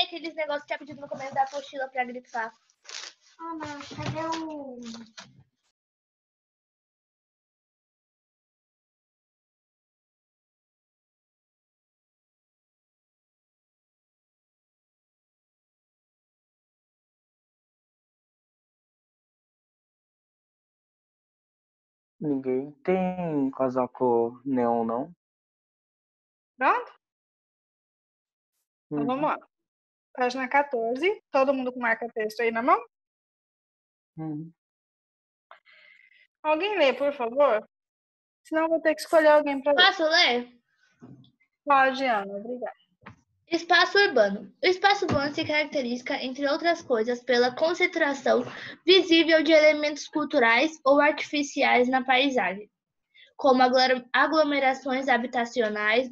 aqueles negócios que tinha pedido no começo da apostila pra grifar. Ah, não. Cadê o... Ninguém tem casaco neon, não? Pronto? Então, vamos lá. Página 14. Todo mundo com marca-texto aí na mão? Uhum. Alguém lê, por favor? Senão eu vou ter que escolher alguém para ler. Posso ler? Pode, Ana. Obrigada. Espaço urbano. O espaço urbano se caracteriza, entre outras coisas, pela concentração visível de elementos culturais ou artificiais na paisagem, como aglomerações habitacionais,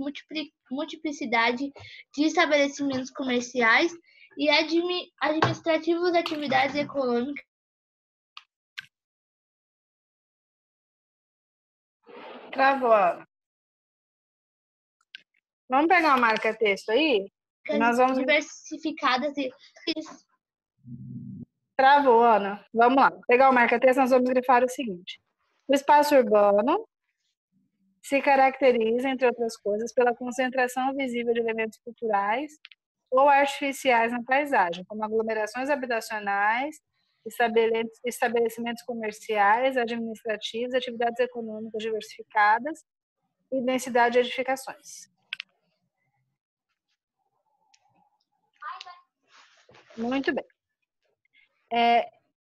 multiplicidade de estabelecimentos comerciais e administrativos, atividades econômicas. Travou, Ana. Vamos pegar uma marca-texto aí? Nós vamos... diversificadas e... Travou, Ana. Vamos lá. Pegar o marca-texto, nós vamos grifar o seguinte. O espaço urbano se caracteriza, entre outras coisas, pela concentração visível de elementos culturais ou artificiais na paisagem, como aglomerações habitacionais, estabelecimentos comerciais, administrativos, atividades econômicas diversificadas e densidade de edificações. Muito bem.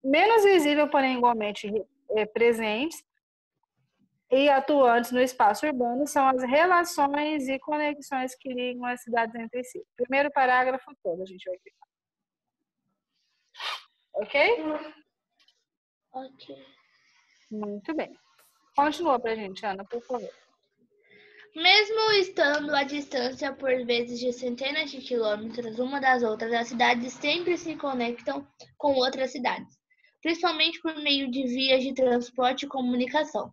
Menos visível, porém igualmente presentes e atuantes no espaço urbano são as relações e conexões que ligam as cidades entre si. Primeiro parágrafo todo a gente vai clicar. Ok? Ok. Muito bem. Continua pra gente, Ana, por favor. Mesmo estando à distância, por vezes, de centenas de quilômetros uma das outras, as cidades sempre se conectam com outras cidades, principalmente por meio de vias de transporte e comunicação.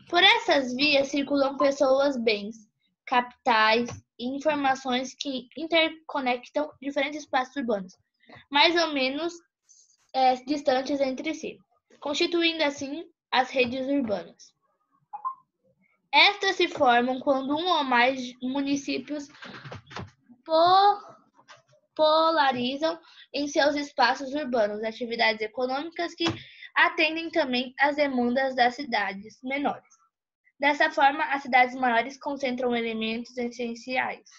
Por essas vias circulam pessoas, bens, capitais e informações que interconectam diferentes espaços urbanos, mais ou menos distantes entre si, constituindo assim as redes urbanas. Estas se formam quando um ou mais municípios polarizam em seus espaços urbanos atividades econômicas que atendem também às demandas das cidades menores. Dessa forma, as cidades maiores concentram elementos essenciais,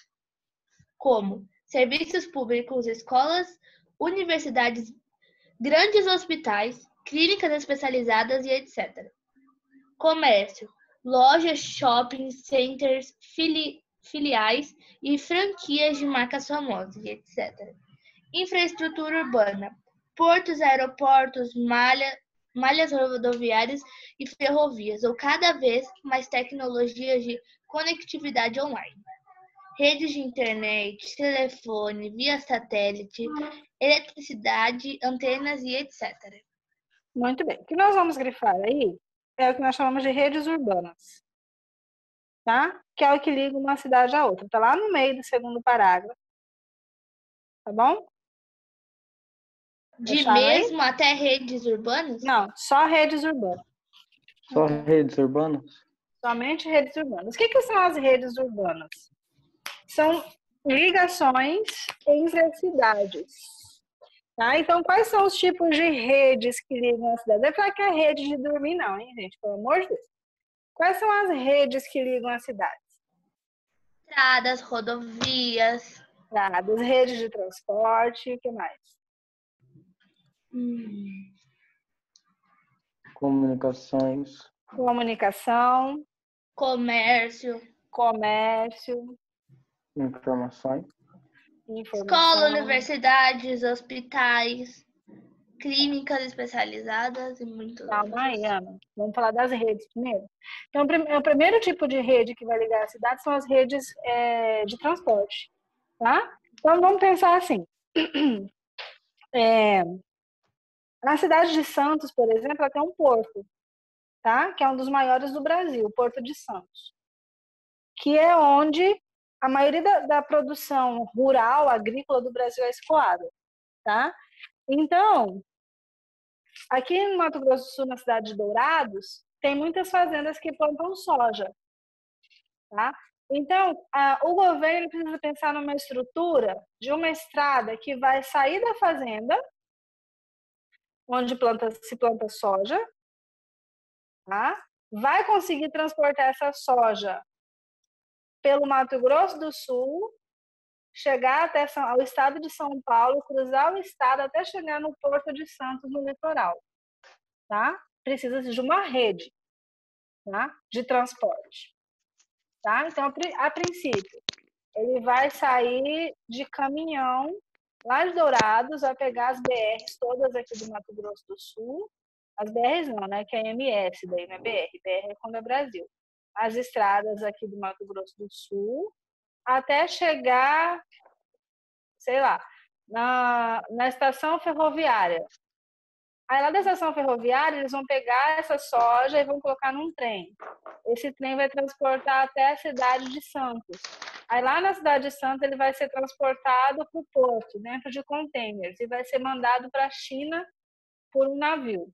como serviços públicos, escolas, universidades, grandes hospitais, clínicas especializadas e etc. Comércio, lojas, shopping centers, filiais e franquias de marcas famosas, e etc. Infraestrutura urbana, portos, aeroportos, malhas rodoviárias e ferrovias, ou cada vez mais tecnologias de conectividade online. Redes de internet, telefone, via satélite, eletricidade, antenas e etc. Muito bem. O que nós vamos grifar aí é o que nós chamamos de redes urbanas, tá? Que é o que liga uma cidade à outra. Está lá no meio do segundo parágrafo, tá bom? De mesmo aí? Até redes urbanas? Não, só redes urbanas. Só redes urbanas? Somente redes urbanas. O que são as redes urbanas? São ligações entre as cidades. Tá? Então, quais são os tipos de redes que ligam as cidades? Não é falar que é rede de dormir, não, hein, gente? Pelo amor de Deus. Quais são as redes que ligam as cidades? Estradas, rodovias. Estradas, redes de transporte, o que mais? Comunicações. Comunicação. Comércio. Informações. Escola, universidades, hospitais, clínicas especializadas e muito mais. Calma aí, Ana. Vamos falar das redes primeiro. Então, o primeiro tipo de rede que vai ligar a cidade são as redes de transporte, tá? Então, vamos pensar assim. Na cidade de Santos, por exemplo, ela tem um porto, tá? Que é um dos maiores do Brasil, o Porto de Santos. Que é onde a maioria da produção rural, agrícola do Brasil é escoada, tá? Então, aqui no Mato Grosso do Sul, na cidade de Dourados, tem muitas fazendas que plantam soja, tá? Então, o governo precisa pensar numa estrutura de uma estrada que vai sair da fazenda, onde se planta soja, tá? Vai conseguir transportar essa soja pelo Mato Grosso do Sul, chegar até ao estado de São Paulo, cruzar o estado até chegar no Porto de Santos, no litoral, tá? Precisa de uma rede, tá? De transporte, tá? Então, a princípio, ele vai sair de caminhão lá de Dourados, vai pegar as BRs todas aqui do Mato Grosso do Sul, as BRs não, né? Que é MS, daí não é BR, BR é quando é Brasil. As estradas aqui do Mato Grosso do Sul, até chegar, sei lá, na estação ferroviária. Aí lá da estação ferroviária, eles vão pegar essa soja e vão colocar num trem. Esse trem vai transportar até a cidade de Santos. Aí lá na cidade de Santos, ele vai ser transportado para o porto, dentro de containers, e vai ser mandado para a China por um navio.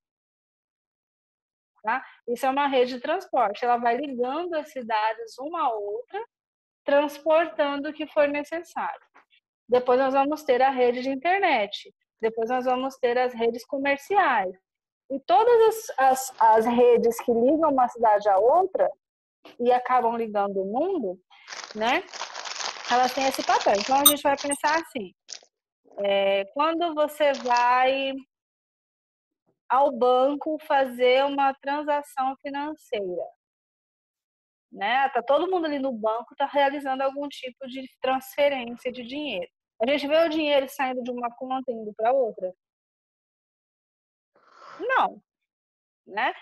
Tá? Isso é uma rede de transporte. Ela vai ligando as cidades uma a outra, transportando o que for necessário. Depois nós vamos ter a rede de internet. Depois nós vamos ter as redes comerciais. E todas as redes que ligam uma cidade a outra e acabam ligando o mundo, né? Elas têm esse papel. Então a gente vai pensar assim: quando você vai ao banco fazer uma transação financeira, né? Tá todo mundo ali no banco, tá realizando algum tipo de transferência de dinheiro. A gente vê o dinheiro saindo de uma conta e indo para outra? Não, né?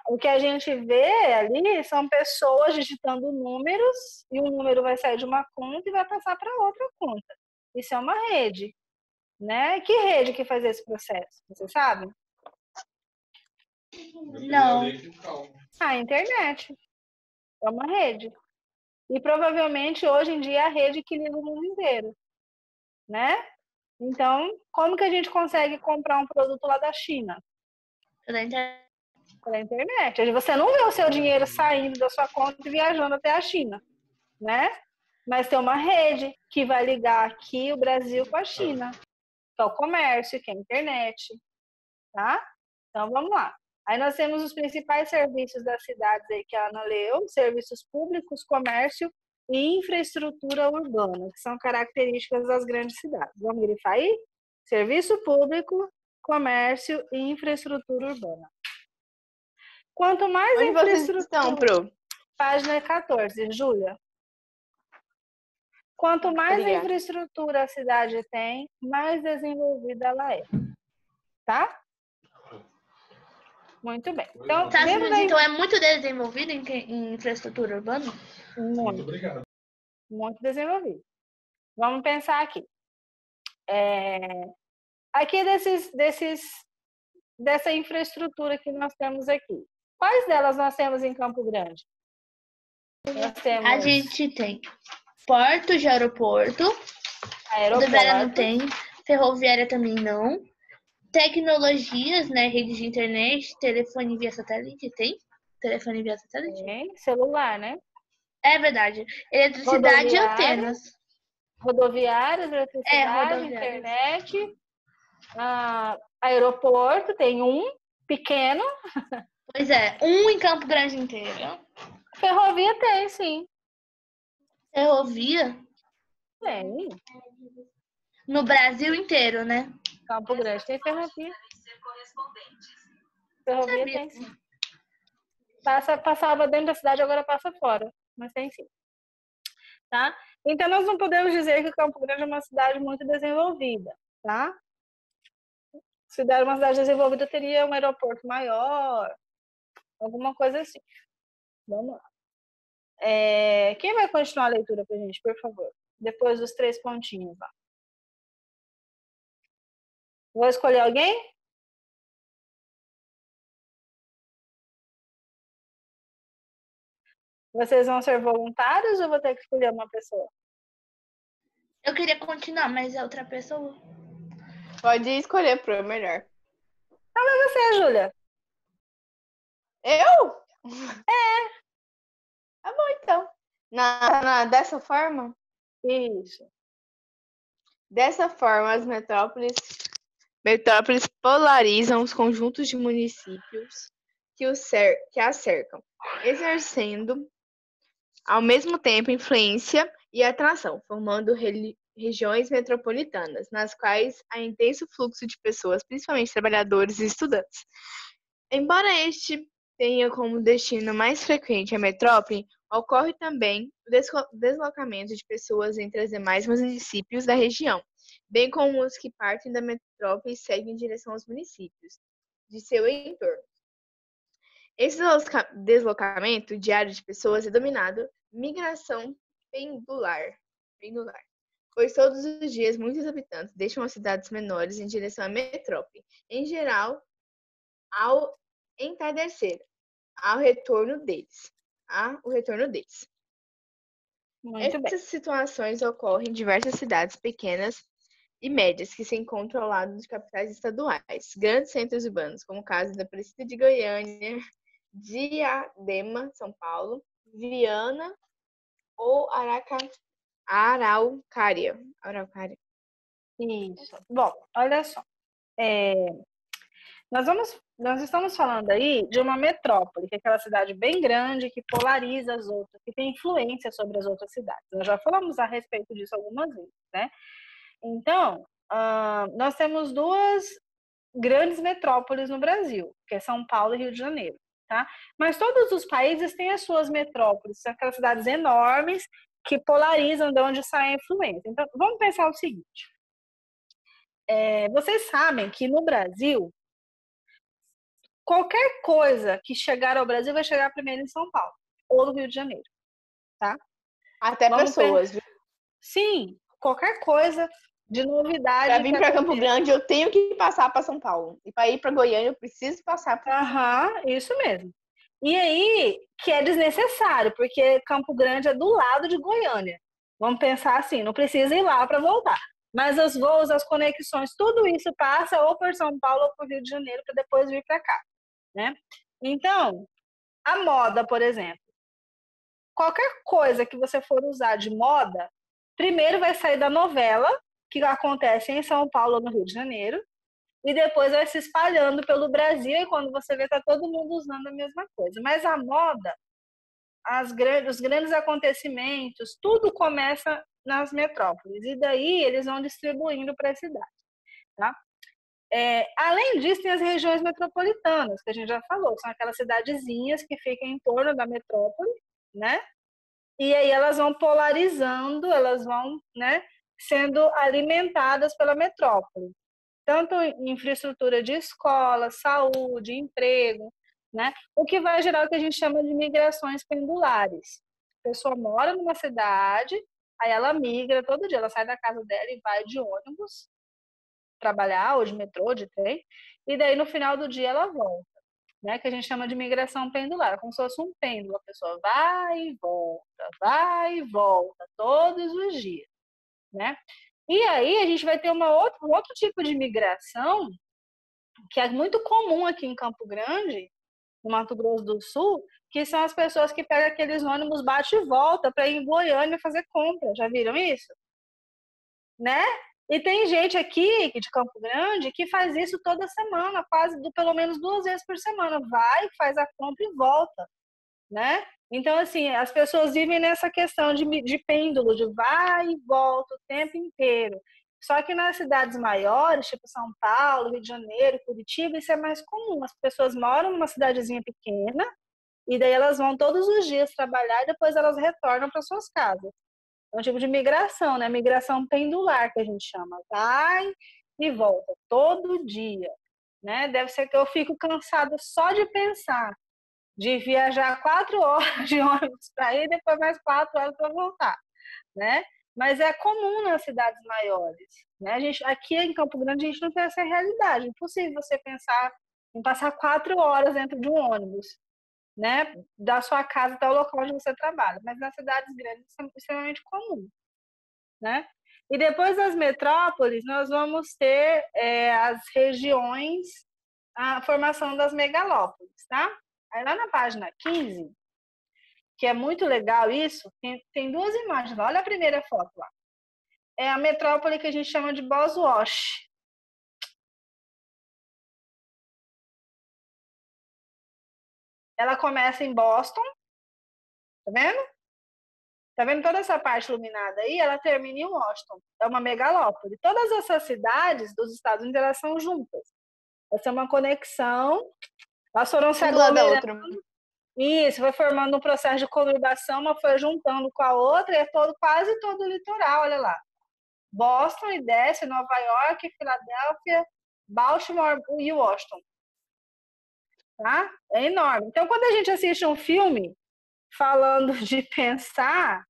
O que a gente vê ali são pessoas digitando números e o número vai sair de uma conta e vai passar para outra conta. Isso é uma rede, né? Que rede que faz esse processo? Você sabe? Não. A internet é uma rede. E provavelmente hoje em dia é a rede que liga o mundo inteiro, né? Então, como que a gente consegue comprar um produto lá da China? Pela internet. Pela internet. Você não vê o seu dinheiro saindo da sua conta e viajando até a China, né? Mas tem uma rede que vai ligar aqui o Brasil com a China, que é o comércio, que é a internet, tá? Então, vamos lá. Aí nós temos os principais serviços das cidades aí que a Ana leu: serviços públicos, comércio e infraestrutura urbana, que são características das grandes cidades. Vamos grifar aí? Serviço público, comércio e infraestrutura urbana. Quanto mais Onde vocês infraestrutura... estão, Pro? Página 14, Júlia. Quanto mais Obrigada. infraestrutura a cidade tem, mais desenvolvida ela é. Tá? Muito bem. Então, Estados Unidos, então, é muito desenvolvido em infraestrutura urbana? Muito obrigado. Muito desenvolvido. Vamos pensar aqui. Aqui dessa infraestrutura que nós temos aqui. Quais delas nós temos em Campo Grande? Nós temos A gente tem porto de aeroporto. aeroporto. Rodoviária não tem. Ferroviária também não. Tecnologias, né? Rede de internet, telefone via satélite, tem? Telefone via satélite? Tem. Celular, né? É verdade. Eletricidade e antenas. Rodoviárias, eletricidade, internet. Aeroporto, tem um pequeno. Pois é, um em Campo Grande inteiro. Ferrovia tem, sim. Ferrovia? Tem. No Brasil inteiro, né? Campo Grande tem ferrovia. Ferrovia tem, sim. Passava dentro da cidade, agora passa fora. Mas tem, sim. Tá? Então, nós não podemos dizer que Campo Grande é uma cidade muito desenvolvida, tá? Se der uma cidade desenvolvida, teria um aeroporto maior, alguma coisa assim. Vamos lá. Quem vai continuar a leitura pra gente, por favor? Depois dos 3 pontinhos lá. Vou escolher alguém? Vocês vão ser voluntários ou vou ter que escolher uma pessoa? Eu queria continuar, mas é outra pessoa. Pode escolher pro melhor. Você, Júlia. Eu? Tá bom, então. Dessa forma? Isso. Dessa forma, as metrópoles polarizam os conjuntos de municípios que a cercam, exercendo ao mesmo tempo influência e atração, formando regiões metropolitanas, nas quais há intenso fluxo de pessoas, principalmente trabalhadores e estudantes. Embora este tenha como destino mais frequente a metrópole, ocorre também o deslocamento de pessoas entre os demais municípios da região, bem como os que partem da metrópole e seguem em direção aos municípios de seu entorno. Esse deslocamento diário de pessoas é denominado migração pendular, pois todos os dias muitos habitantes deixam as cidades menores em direção à metrópole, em geral ao entardecer, o retorno deles. Muito bem. Essas situações ocorrem em diversas cidades pequenas e médias que se encontram ao lado de capitais estaduais, grandes centros urbanos, como o caso da Aparecida de Goiânia, Diadema, São Paulo, Viana ou Araucária. Isso. Bom, olha só. Nós estamos falando aí de uma metrópole, que é aquela cidade bem grande que polariza as outras, que tem influência sobre as outras cidades. Nós já falamos a respeito disso algumas vezes, né? Então, nós temos duas grandes metrópoles no Brasil, que é São Paulo e Rio de Janeiro, tá? Mas todos os países têm as suas metrópoles, são aquelas cidades enormes que polarizam de onde sai a influência. Então, vamos pensar o seguinte. Vocês sabem que no Brasil, qualquer coisa que chegar ao Brasil vai chegar primeiro em São Paulo ou no Rio de Janeiro, tá? Até pessoas, viu? Sim, qualquer coisa de novidade. Para vir para Campo Grande, eu tenho que passar para São Paulo. E para ir para Goiânia, eu preciso passar por. Isso mesmo. E aí, que é desnecessário, porque Campo Grande é do lado de Goiânia. Vamos pensar assim, não precisa ir lá para voltar. Mas os voos, as conexões, tudo isso passa ou por São Paulo ou por Rio de Janeiro para depois vir para cá, né? Então, a moda, por exemplo. Qualquer coisa que você for usar de moda, primeiro vai sair da novela, que acontece em São Paulo ou no Rio de Janeiro, e depois vai se espalhando pelo Brasil, e quando você vê, tá todo mundo usando a mesma coisa. Mas a moda, os grandes acontecimentos, tudo começa nas metrópoles, e daí eles vão distribuindo para as cidades, tá? Além disso, tem as regiões metropolitanas, que a gente já falou, são aquelas cidadezinhas que ficam em torno da metrópole, né? E aí elas vão polarizando, elas vão, né, sendo alimentadas pela metrópole. Tanto em infraestrutura de escola, saúde, emprego, né? O que vai gerar o que a gente chama de migrações pendulares. A pessoa mora numa cidade, aí ela migra todo dia, ela sai da casa dela e vai de ônibus trabalhar, ou de metrô, ou de trem, e daí no final do dia ela volta, né? Que a gente chama de migração pendular, como se fosse um pêndulo, a pessoa vai e volta, todos os dias, né? E aí a gente vai ter um outro tipo de migração que é muito comum aqui em Campo Grande, no Mato Grosso do Sul, que são as pessoas que pegam aqueles ônibus bate e volta para ir em Goiânia fazer compra. Já viram isso? Né? E tem gente aqui de Campo Grande que faz isso toda semana, quase pelo menos 2 vezes por semana. Vai, faz a compra e volta, né? Então, assim, as pessoas vivem nessa questão de pêndulo, de vai e volta o tempo inteiro. Só que nas cidades maiores, tipo São Paulo, Rio de Janeiro, Curitiba, isso é mais comum. As pessoas moram numa cidadezinha pequena e daí elas vão todos os dias trabalhar e depois elas retornam para suas casas. É um tipo de migração, né? Migração pendular, que a gente chama. Vai e volta todo dia, né? Deve ser que eu fico cansada só de pensar, de viajar 4 horas de ônibus para ir, depois mais 4 horas para voltar, né? Mas é comum nas cidades maiores, né? Aqui em Campo Grande a gente não tem essa realidade. É impossível você pensar em passar 4 horas dentro de um ônibus, né, da sua casa até o local onde você trabalha. Mas nas cidades grandes isso é extremamente comum, né? E depois das metrópoles, nós vamos ter as regiões, a formação das megalópolis, tá? Aí lá na página 15, que é muito legal isso, tem duas imagens. Olha a primeira foto lá. É a metrópole que a gente chama de Boswash. Ela começa em Boston, tá vendo? Tá vendo toda essa parte iluminada aí? Ela termina em Washington. É uma megalópole. Todas essas cidades dos Estados Unidos, elas são juntas. Essa é uma conexão. Elas foram se Um do lado da aglomerando. outra. Isso, foi formando um processo de conurbação, uma foi juntando com a outra, e é quase todo o litoral, olha lá. Boston e desce, Nova York, Filadélfia, Baltimore e Washington. Tá? É enorme. Então, quando a gente assiste um filme falando de pensar,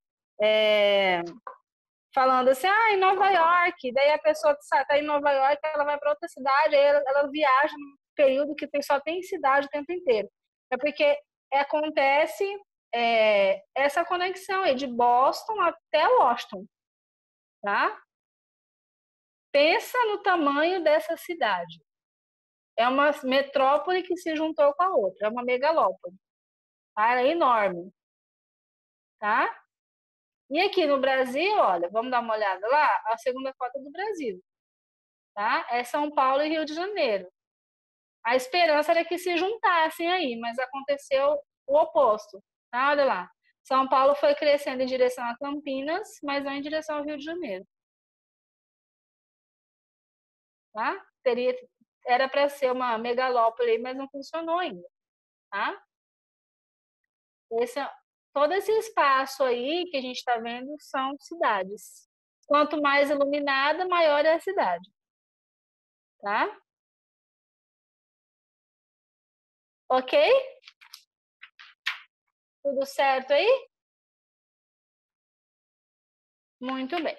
falando assim, em Nova York, daí a pessoa está em Nova York, ela vai para outra cidade, aí ela viaja num período que só tem cidade o tempo inteiro. É porque acontece essa conexão aí de Boston até Washington, tá? Pensa no tamanho dessa cidade. É uma metrópole que se juntou com a outra, é uma megalópole. Tá? Ela é enorme, tá? E aqui no Brasil, olha, vamos dar uma olhada lá, a segunda foto do Brasil, tá? É São Paulo e Rio de Janeiro. A esperança era que se juntassem aí, mas aconteceu o oposto, tá? Olha lá. São Paulo foi crescendo em direção a Campinas, mas não em direção ao Rio de Janeiro. Tá? Era para ser uma megalópole, mas não funcionou ainda, tá? Todo esse espaço aí que a gente está vendo são cidades. Quanto mais iluminada, maior é a cidade, tá? Ok? Tudo certo aí? Muito bem.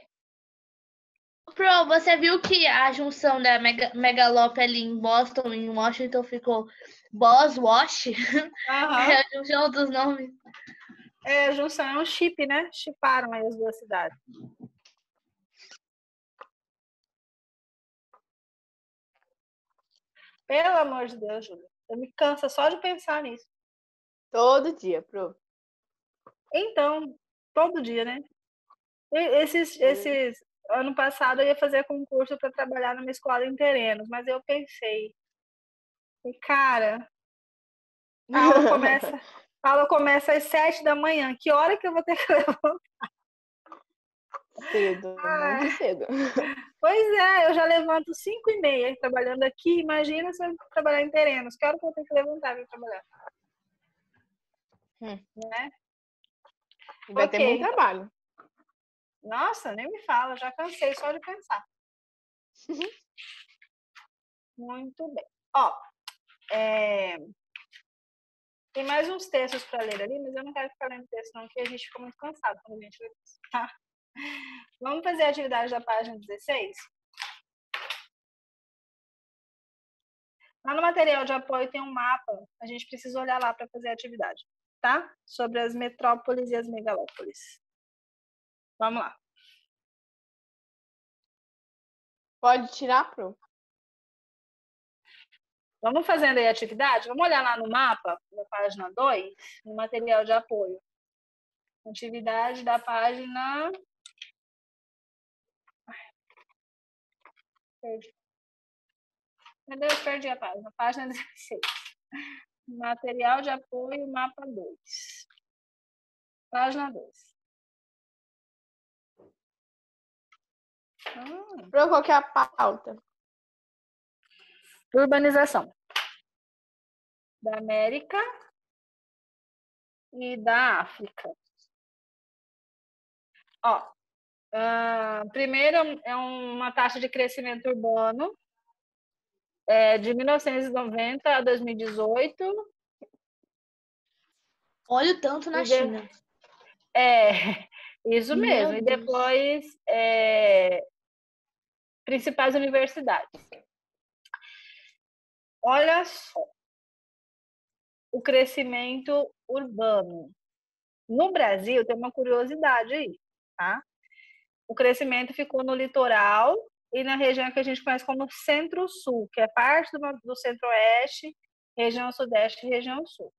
Pro, você viu que a junção da megalópole ali em Boston e em Washington ficou Boswash? É a junção dos nomes. A junção é um chip, né? Chiparam aí as duas cidades. Pelo amor de Deus, Júlia. Eu me cansa só de pensar nisso. Todo dia, Pro. Então, todo dia, né? Ano passado eu ia fazer concurso para trabalhar numa escola em Terenos, mas eu pensei, cara, a aula começa às 7 da manhã. Que hora que eu vou ter que levantar? Cedo, muito cedo. Pois é, eu já levanto 5h30 trabalhando aqui. Imagina se eu trabalhar em Terenos. Que hora que eu tenho que levantar para trabalhar? Né? Vai ter muito trabalho. Nossa, nem me fala, já cansei só de pensar. Muito bem. Ó, tem mais uns textos para ler ali, mas eu não quero ficar lendo texto não, porque a gente fica muito cansado quando a gente lê isso, tá? Vamos fazer a atividade da página 16? Lá no material de apoio tem um mapa, a gente precisa olhar lá para fazer a atividade, tá? Sobre as metrópoles e as megalópolis. Vamos lá. Pode tirar, Pro? Vamos fazendo aí a atividade? Vamos olhar lá no mapa, na página 2, no material de apoio. Atividade da página... Meu Deus, perdi a página. Página 16. Material de apoio, mapa 2. Página 2. Pro, qual que é a pauta? Urbanização da América e da África. Ó, primeiro é uma taxa de crescimento urbano de 1990 a 2018. Olha o tanto na China. Isso mesmo. E depois, principais universidades. Olha só. o crescimento urbano. No Brasil, tem uma curiosidade aí, tá? O crescimento ficou no litoral e na região que a gente conhece como Centro-Sul, que é parte do Centro-Oeste, região Sudeste e região Sul.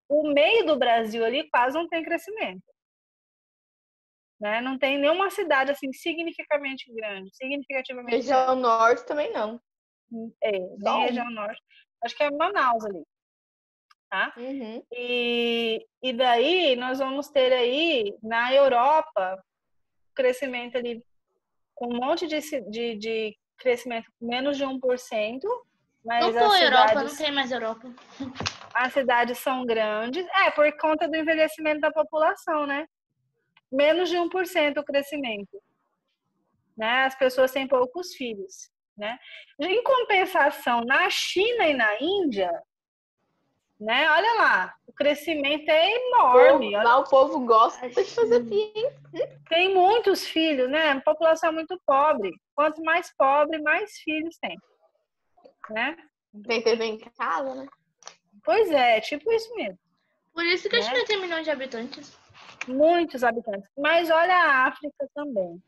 O meio do Brasil ali quase não tem crescimento, né? Não tem nenhuma cidade assim significativamente grande. Região Norte também não. Nem região Norte. Acho que é Manaus ali, tá? Uhum. E daí nós vamos ter aí na Europa crescimento ali com um monte de crescimento com menos de 1%, mas Não foi Europa, não tem mais Europa. As cidades são grandes, por conta do envelhecimento da população, né? Menos de 1% o crescimento, né? As pessoas têm poucos filhos, né? Em compensação, na China e na Índia, né? Olha lá, o crescimento é enorme. Lá o povo gosta de fazer filho. Tem muitos filhos, né? A população é muito pobre. Quanto mais pobre, mais filhos tem, né? Tem TV em casa, né? Pois é, tipo isso mesmo. Por isso que a Né? China tem milhões de habitantes. Muitos habitantes. Mas olha a África também.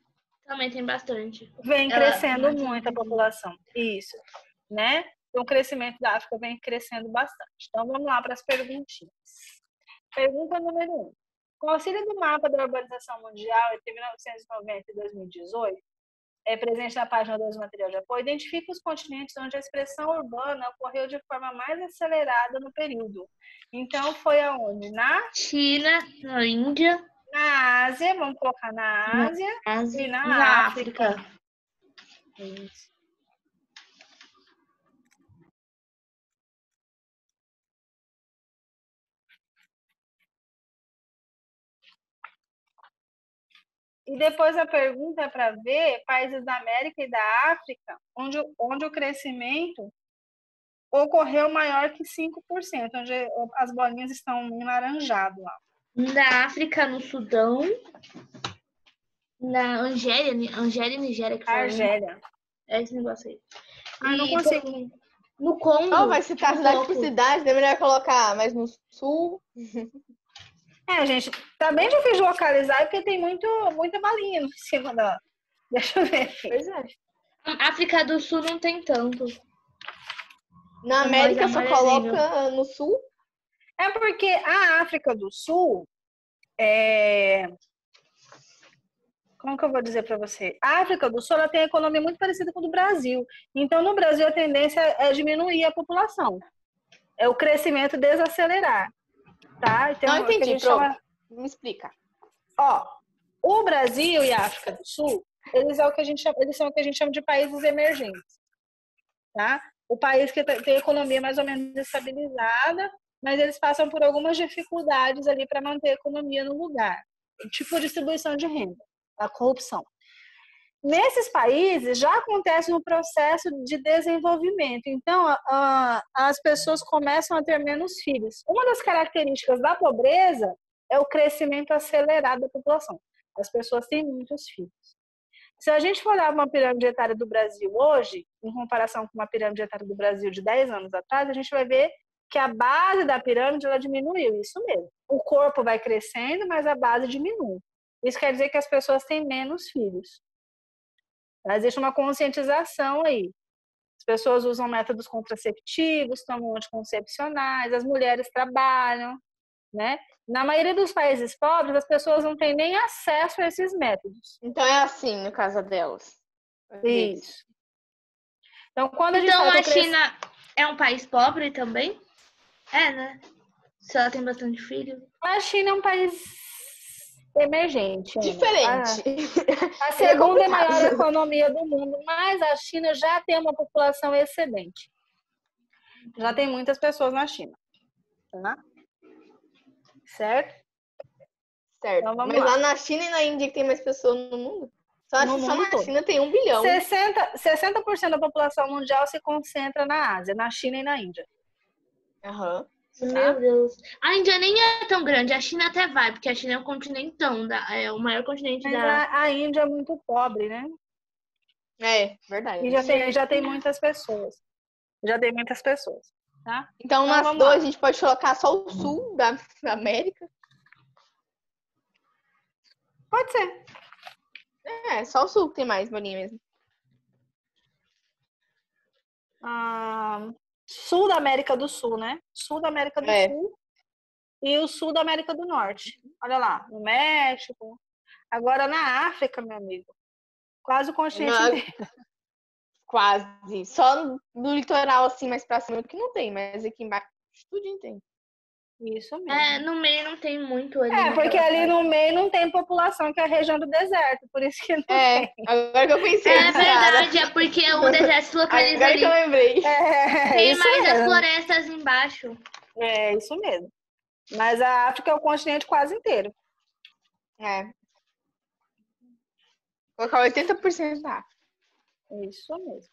Também tem bastante. Vem Ela- crescendo muito a população. Isso, né? Então, o crescimento da África vem crescendo bastante. Então, vamos lá para as perguntinhas. Pergunta número 1. Com o auxílio do mapa da urbanização mundial entre 1990 e 2018, presente na página 2 do material de apoio, identifica os continentes onde a expressão urbana ocorreu de forma mais acelerada no período. Então, foi aonde? Na China, na Índia, Na Ásia, vamos colocar na Ásia Ásia e e na na África. África. Isso. E depois a pergunta é para ver países da América e da África onde o crescimento ocorreu maior que 5%, onde as bolinhas estão em laranjado lá. Na África, no Sudão, na Argélia e Nigéria, que fala, né? Argélia. É esse negócio aí. Não E consigo. também no Congo. Não, vai citar cidade por pouco. cidade, é melhor colocar mais no sul. Gente, tá bem difícil de localizar porque tem muita balinha em cima da... Deixa eu ver aqui. Pois é. África do Sul não tem tanto. Na É América mais só amarelinho. coloca no sul. É porque a África do Sul Como que eu vou dizer para você? A África do Sul ela tem a economia muito parecida com a do Brasil. Então, no Brasil, a tendência é diminuir a população. É o crescimento desacelerar. Tá? Então, Não entendi, pronto. Me explica. O Brasil e a África do Sul, eles são o que a gente chama de países emergentes. Tá? O país que tem a economia mais ou menos estabilizada, mas eles passam por algumas dificuldades ali para manter a economia no lugar. Tipo distribuição de renda, a corrupção. Nesses países já acontece um processo de desenvolvimento. Então, as pessoas começam a ter menos filhos. Uma das características da pobreza é o crescimento acelerado da população. As pessoas têm muitos filhos. Se a gente for olhar uma pirâmide etária do Brasil hoje, em comparação com uma pirâmide etária do Brasil de 10 anos atrás, a gente vai ver que a base da pirâmide ela diminuiu, isso mesmo. O corpo vai crescendo, mas a base diminui. Isso quer dizer que as pessoas têm menos filhos. Existe uma conscientização aí. As pessoas usam métodos contraceptivos, tomam anticoncepcionais, as mulheres trabalham, né? Na maioria dos países pobres, as pessoas não têm nem acesso a esses métodos. Então é assim no caso delas. Isso. Então, quando a gente Então fala a China é um país pobre também? É, né? Se ela tem bastante filho. A China é um país emergente. Diferente. A segunda maior economia do mundo, mas a China já tem uma população excedente. Já tem muitas pessoas na China. Tá? Certo? Certo. Então, vamos mas lá. lá na China e na Índia que tem mais pessoas no mundo? Só No na mundo todo. China tem 1 bilhão. 60% da população mundial se concentra na Ásia, na China e na Índia. Aham. Meu Deus. A Índia nem é tão grande. A China até vai, porque a China é um continentão. É o maior continente Mas a Índia é muito pobre, né? É, verdade. E já tem muitas pessoas. Já tem muitas pessoas. tá? Então, Então, nas vamos duas, lá. a gente pode colocar só o sul da América. Pode ser. É, só o sul que tem mais bolinha mesmo. Sul da América do Sul, né? Sul da América do É. Sul e o sul da América do Norte. Olha lá, no México. Agora na África, meu amigo. Quase o continente inteiro. Quase. Só no litoral, assim, mais pra cima, que não tem, mas aqui embaixo tudo tem. Isso mesmo. É, no meio não tem muito ali. Porque naquela ali parte. no meio não tem população, que é a região do deserto. Por isso que não É, tem. agora que eu pensei, É Sara. verdade, é porque o deserto se localiza Agora que eu ali. lembrei. Tem Isso mais as mesmo. florestas embaixo. É, isso mesmo. Mas a África é o continente quase inteiro. É. Colocar 80% da África. Isso mesmo.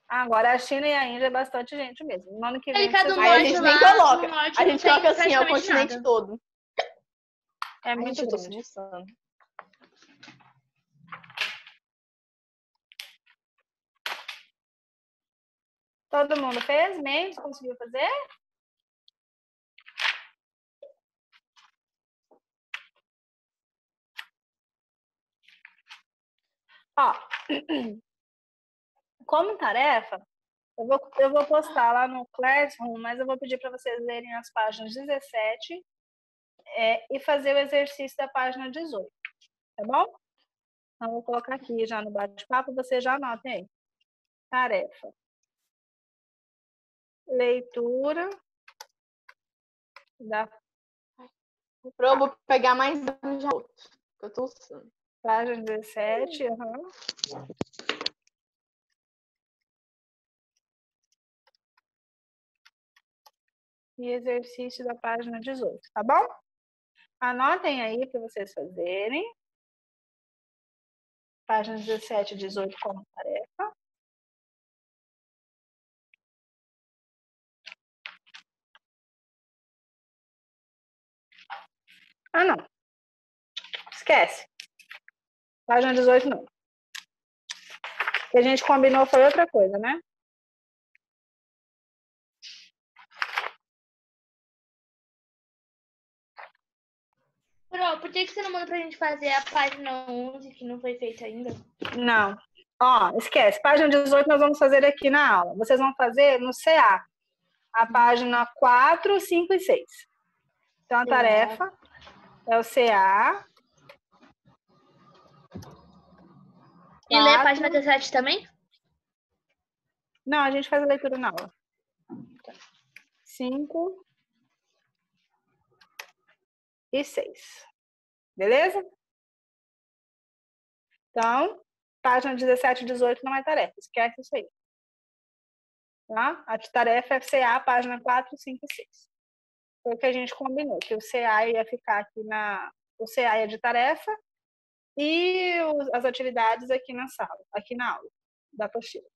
Agora a China e a Índia é bastante gente mesmo. No ano que vem América do vocês Aí a Norte gente vão... nem lá, coloca. no norte A não gente tem coloca assim, é o praticamente continente nada. todo. É Ai, muito gente, eu tô grande. soluçando. Todo mundo fez? Mendes conseguiu fazer? Ó, como tarefa, eu vou postar lá no Classroom, mas eu vou pedir para vocês lerem as páginas 17 e fazer o exercício da página 18, tá bom? Então, eu vou colocar aqui já no bate-papo, vocês já anotem aí. Tarefa. Leitura da Eu vou pegar mais um já outro. Que eu tô usando. página 17. E exercício da página 18, tá bom? Anotem aí para vocês fazerem. Página 17 e 18 como tarefa. Ah, não. Esquece. Página 18 não. O que a gente combinou foi outra coisa, né? Pro, por que você não manda pra gente fazer a página 11 que não foi feita ainda? Não. Ó, esquece. Página 18 nós vamos fazer aqui na aula. Vocês vão fazer no CA. A página 4, 5 e 6. Então, a tarefa é o CA. E ler a 4. página 17 também? Não, a gente faz a leitura na aula. 5 e 6. Beleza? Então, página 17 e 18 não é tarefa. Esquece isso aí. Tá? A tarefa é CA, página 4, 5 e 6. Foi o que a gente combinou, que o CA ia ficar aqui o CA é de tarefa e as atividades aqui na sala, aqui na aula da apostila.